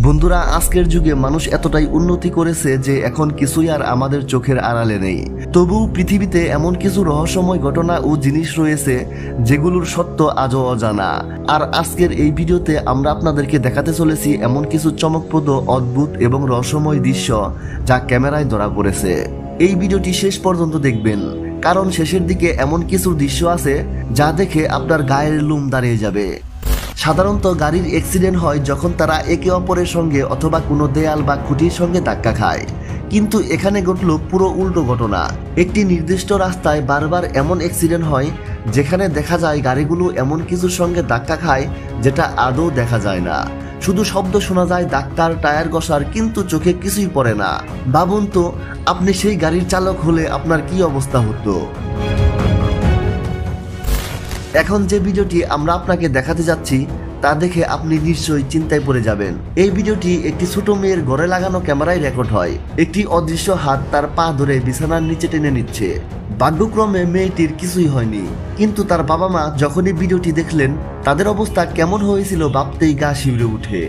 বন্ধুরা, আজকের যুগে মানুষ এতটাই উন্নতি করেছে যে এখন কিছুই আর আমাদের চোখের আড়ালে নেই। তবু পৃথিবীতে এমন কিছু রহস্যময় ঘটনা ও জিনিস রয়েছে যেগুলোর সত্য আজও অজানা। আর আজকের এই ভিডিওতে আমরা আপনাদেরকে দেখাতে চলেছি এমন কিছু চমকপ্রদ, অদ্ভুত এবং রহস্যময় দৃশ্য যা ক্যামেরায় ধরা পড়েছে। এই ভিডিওটি শেষ পর্যন্ত দেখবেন, কারণ শেষের দিকে এমন কিছু দৃশ্য আছে যা দেখে আপনার গায়ের লোম দাঁড়িয়ে যাবে। সাধারণত গাড়ির অ্যাক্সিডেন্ট হয় যখন তারা একে অপরের সঙ্গে অথবা কোনো দেয়াল বা খুঁটির সঙ্গে ধাক্কা খায়, কিন্তু এখানে ঘটল পুরো উল্টো ঘটনা। একটি নির্দিষ্ট রাস্তায় বারবার এমন অ্যাক্সিডেন্ট হয় যেখানে দেখা যায় গাড়িগুলো এমন কিছুর সঙ্গে ধাক্কা খায় যেটা আদৌ দেখা যায় না। শুধু শব্দ শোনা যায় ধাক্কার, টায়ার ঘষার, কিন্তু চোখে কিছুই পড়ে না। ভাবুন তো, আপনি সেই গাড়ির চালক হলে আপনার কি অবস্থা হতো। এখন যে ভিডিওটি আমরা আপনাকে দেখাতে যাচ্ছি তা দেখে আপনি নিশ্চয়ই চিন্তায় পড়ে যাবেন। এই ভিডিওটি একটি ছোট মেয়ের ঘরে লাগানো ক্যামেরায় রেকর্ড হয়। একটি অদৃশ্য হাত তার পা ধরে বিছানার নিচে টেনে নিচ্ছে। ভাগ্যক্রমে মেয়েটির কিছুই হয়নি, কিন্তু তার বাবা মা যখনই ভিডিওটি দেখলেন তাদের অবস্থা কেমন হয়েছিল ভাবতেই গা শিউরে উঠে।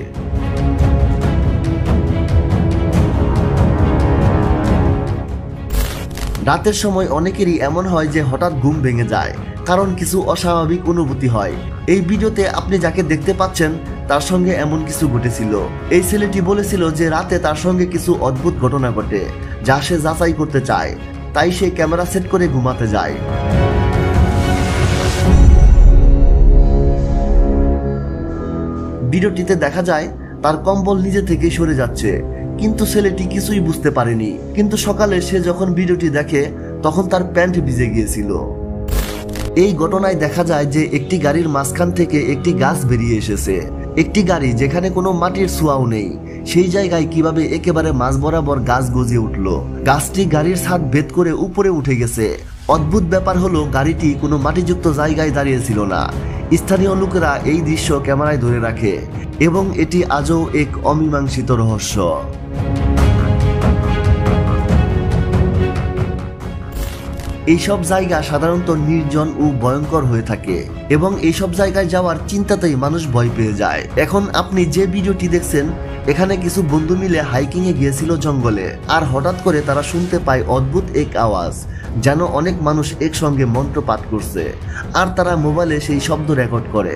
রাতের সময় অনেকেরই এমন হয় যে হঠাৎ ঘুম ভেঙে যায়, কারণ কিছু অস্বাভাবিক অনুভূতি হয়। এই ভিডিওতে আপনি যাকে দেখতে পাচ্ছেন তার সঙ্গে এমন কিছু ঘটেছিল। এই ছেলেটি বলেছিল যে রাতে তার সঙ্গে কিছু অদ্ভুত ঘটনা ঘটে যা সে যাচাই করতে চায়, তাই সে ক্যামেরা সেট করে ঘুমাতে যায়। ভিডিওটিতে দেখা যায় তার কম্বল নিজে থেকে সরে যাচ্ছে, কিন্তু ছেলেটি কিছুই বুঝতে পারেনি। কিন্তু সকালে সে যখন ভিডিওটি দেখে তখন তার প্যান্ট ভিজে গিয়েছিল। এই ঘটনায় দেখা যায় যে একটি গাড়ির মাঝখান থেকে একটি গাছ বেরিয়ে এসেছে। একটি গাড়ি যেখানে কোনো মাটির ছোঁয়াও নেই, সেই জায়গায় কিভাবে একেবারে মাঝ বরাবর গাছ গজিয়ে উঠল। গাছটি গাড়ির ছাদ ভেদ করে উপরে উঠে গেছে। অদ্ভুত ব্যাপার হলো গাড়িটি কোনো মাটিযুক্ত জায়গায় দাঁড়িয়েছিল না। স্থানীয় লোকেরা এই দৃশ্য ক্যামেরায় ধরে রাখে এবং এটি আজও এক অমীমাংসিত রহস্য। এইসব জায়গা সাধারণত নির্জন ও ভয়ঙ্কর হয়ে থাকে এবং এইসব জায়গায় যাওয়ার চিন্তাতেই মানুষ ভয় পেয়ে যায়। এখন আপনি যে ভিডিওটি দেখছেন, এখানে কিছু বন্ধু মিলে হাইকিং এ গিয়েছিল জঙ্গলে, আর হঠাৎ করে তারা শুনতে পায় অদ্ভুত এক আওয়াজ, যেন অনেক মানুষ একসঙ্গে মন্ত্র পাঠ করছে, আর তারা মোবাইলে সেই শব্দ রেকর্ড করে।